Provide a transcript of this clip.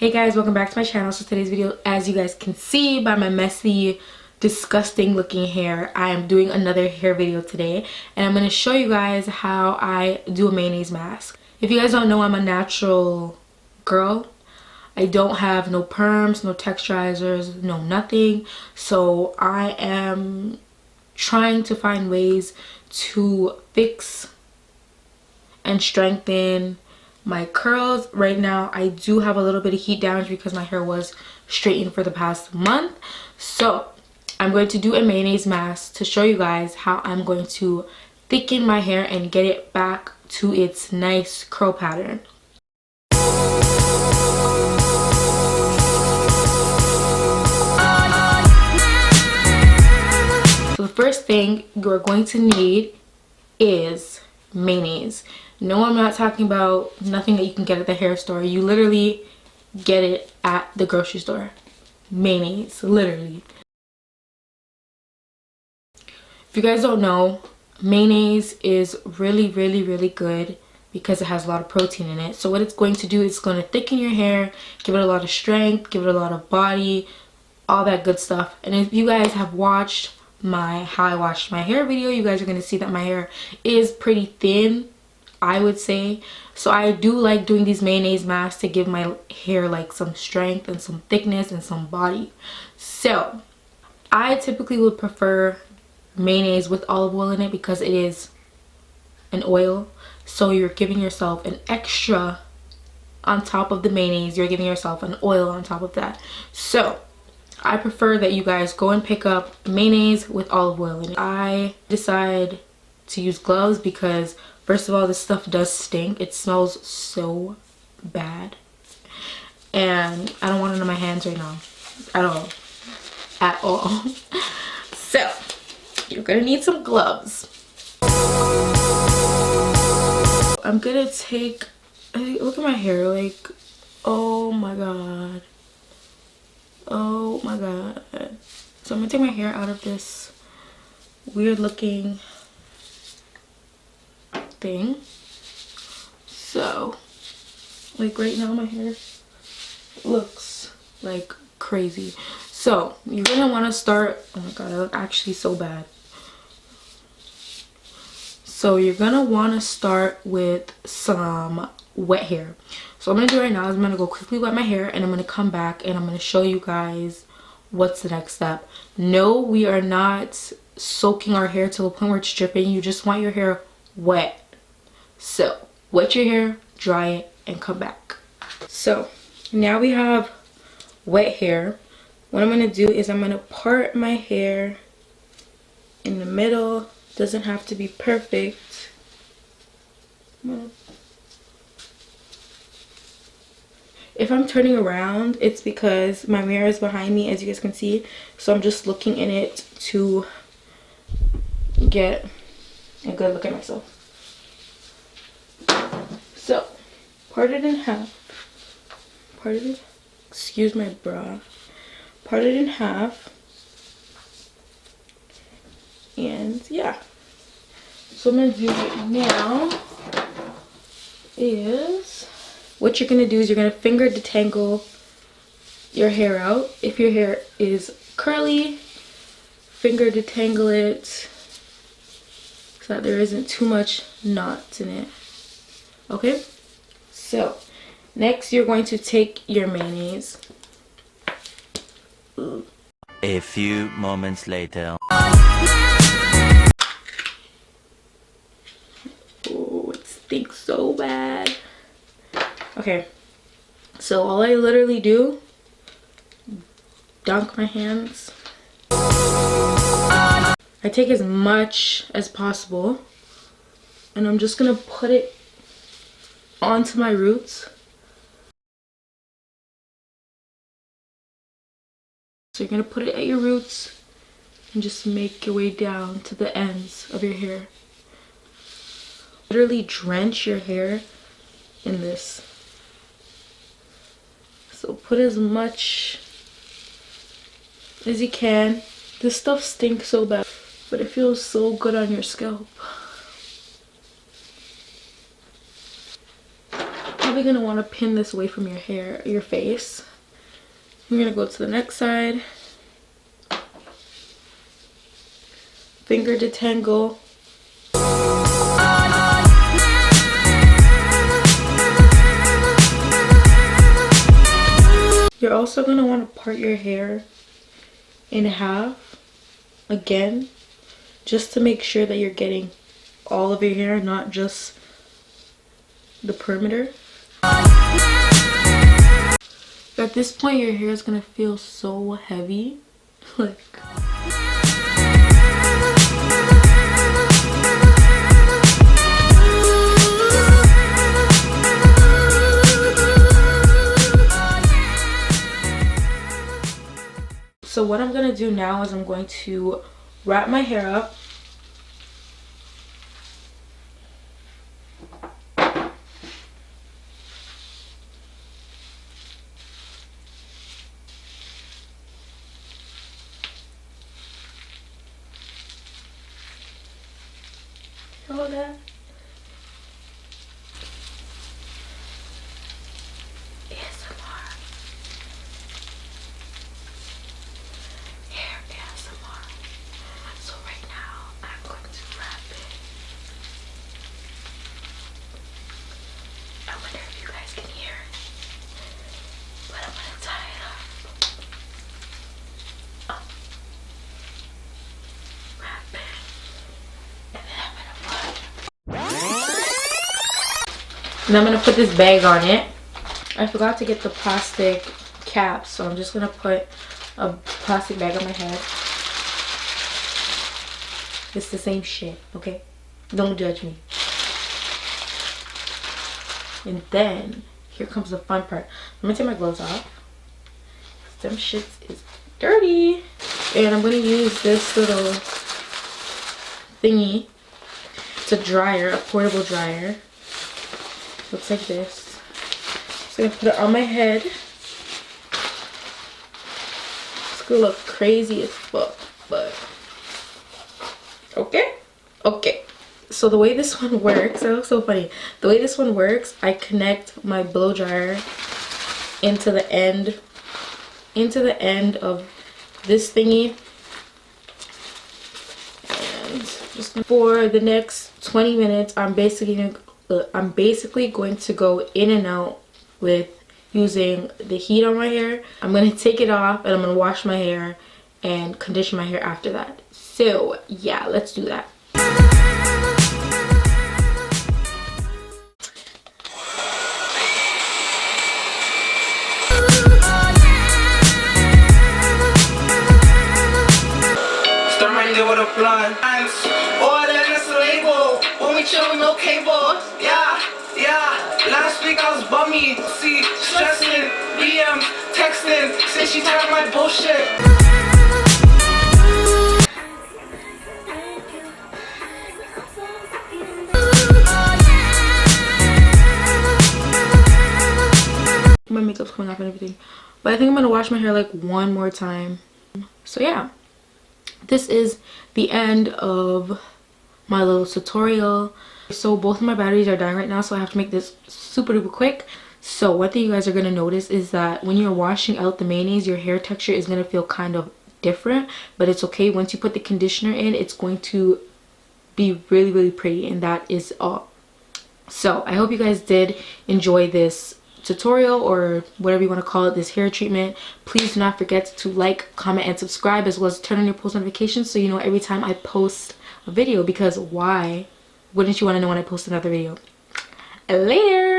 Hey guys, welcome back to my channel. So today's video, as you guys can see by my messy, disgusting looking hair, I am doing another hair video today, and I'm going to show you guys how I do a mayonnaise mask. If you guys don't know, I'm a natural girl. I don't have no perms, no texturizers, no nothing. So I am trying to find ways to fix and strengthen my curls. Right now I do have a little bit of heat damage because my hair was straightened for the past month. So I'm going to do a mayonnaise mask to show you guys how I'm going to thicken my hair and get it back to its nice curl pattern. So the first thing you're going to need is mayonnaise. No, I'm not talking about nothing that you can get at the hair store. You literally get it at the grocery store. Mayonnaise, literally. If you guys don't know, mayonnaise is really good because it has a lot of protein in it. So what it's going to do is it's going to thicken your hair, give it a lot of strength, give it a lot of body, all that good stuff. And if you guys have watched my how I washed my hair video, you guys are going to see that my hair is pretty thin, I would say. So I do like doing these mayonnaise masks to give my hair like some strength and some thickness and some body. So I typically would prefer mayonnaise with olive oil in it because it is an oil. So you're giving yourself an extra on top of the mayonnaise. You're giving yourself an oil on top of that. So I prefer that you guys go and pick up mayonnaise with olive oil in it. I decide to use gloves because first of all, this stuff does stink. It smells so bad. And I don't want it on my hands right now. At all. At all. So, you're gonna need some gloves. I'm gonna take, look at my hair, like, oh my god. Oh my god. So I'm gonna take my hair out of this weird looking thing. So like right now my hair looks like crazy. So you're gonna want to start, oh my god, I look actually so bad. So you're gonna want to start with some wet hair. So what I'm gonna do right now is I'm gonna go quickly wet my hair, and I'm gonna come back and I'm gonna show you guys what's the next step. No, we are not soaking our hair to the point where it's dripping. You just want your hair wet. So wet your hair, dry it, and come back. So now we have wet hair. What I'm gonna do is I'm gonna part my hair in the middle. Doesn't have to be perfect. If I'm turning around, it's because my mirror is behind me, as you guys can see. So I'm just looking in it to get a good look at myself. So, part it in half. Excuse my bra. Part it in half. And yeah. So I'm going to do right now is, what you're going to do is you're going to finger detangle your hair out. If your hair is curly, finger detangle it so that there isn't too much knots in it. Okay? So, next you're going to take your mayonnaise. A few moments later. Oh, it stinks so bad. Okay, so all I literally do, dunk my hands. I take as much as possible, and I'm just gonna put it onto my roots. So you're gonna put it at your roots and just make your way down to the ends of your hair. Literally drench your hair in this. So put as much as you can. This stuff stinks so bad, but it feels so good on your scalp. probably going to want to pin this away from your hair, your face. I'm going to go to the next side. Finger detangle. You're also going to want to part your hair in half again, just to make sure that you're getting all of your hair, not just the perimeter. At this point, your hair is going to feel so heavy. Like, so what I'm going to do now is I'm going to wrap my hair up. All that. ASMR. Hair ASMR. So right now I'm going to wrap it. I wonder if you guys can hear it, but I'm gonna tie it up. Wrap it. And I'm gonna put this bag on it. I forgot to get the plastic cap, so I'm just gonna put a plastic bag on my head. It's the same shit, okay? Don't judge me. And then here comes the fun part. I'm gonna take my gloves off. Them shits is dirty. And I'm gonna use this little thingy. It's a dryer, a portable dryer. Looks like this. Just gonna put it on my head. It's gonna look crazy as fuck, but okay. So the way this one works, that looks so funny. The way this one works, I connect my blow dryer into the end of this thingy. And just for the next 20 minutes, I'm basically going to go in and out with using the heat on my hair. I'm going to take it off and I'm going to wash my hair and condition my hair after that. So yeah, let's do that. With a blunt order this label when we chill no cable. Yeah. Last week I was bummy. See, stressing, BM, texting. Say she tired of my bullshit. My makeup's coming off and everything, but I think I'm gonna wash my hair like one more time. So yeah. This is the end of my little tutorial. So both of my batteries are dying right now, so I have to make this super duper quick. So one thing you guys are going to notice is that when you're washing out the mayonnaise, your hair texture is going to feel kind of different, but it's okay. Once you put the conditioner in, it's going to be really pretty, and that is all. So I hope you guys did enjoy this tutorial, or whatever you want to call it, this hair treatment. Please do not forget to like, comment, and subscribe, as well as turn on your post notifications so you know every time I post a video, because why wouldn't you want to know when I post another video? Later.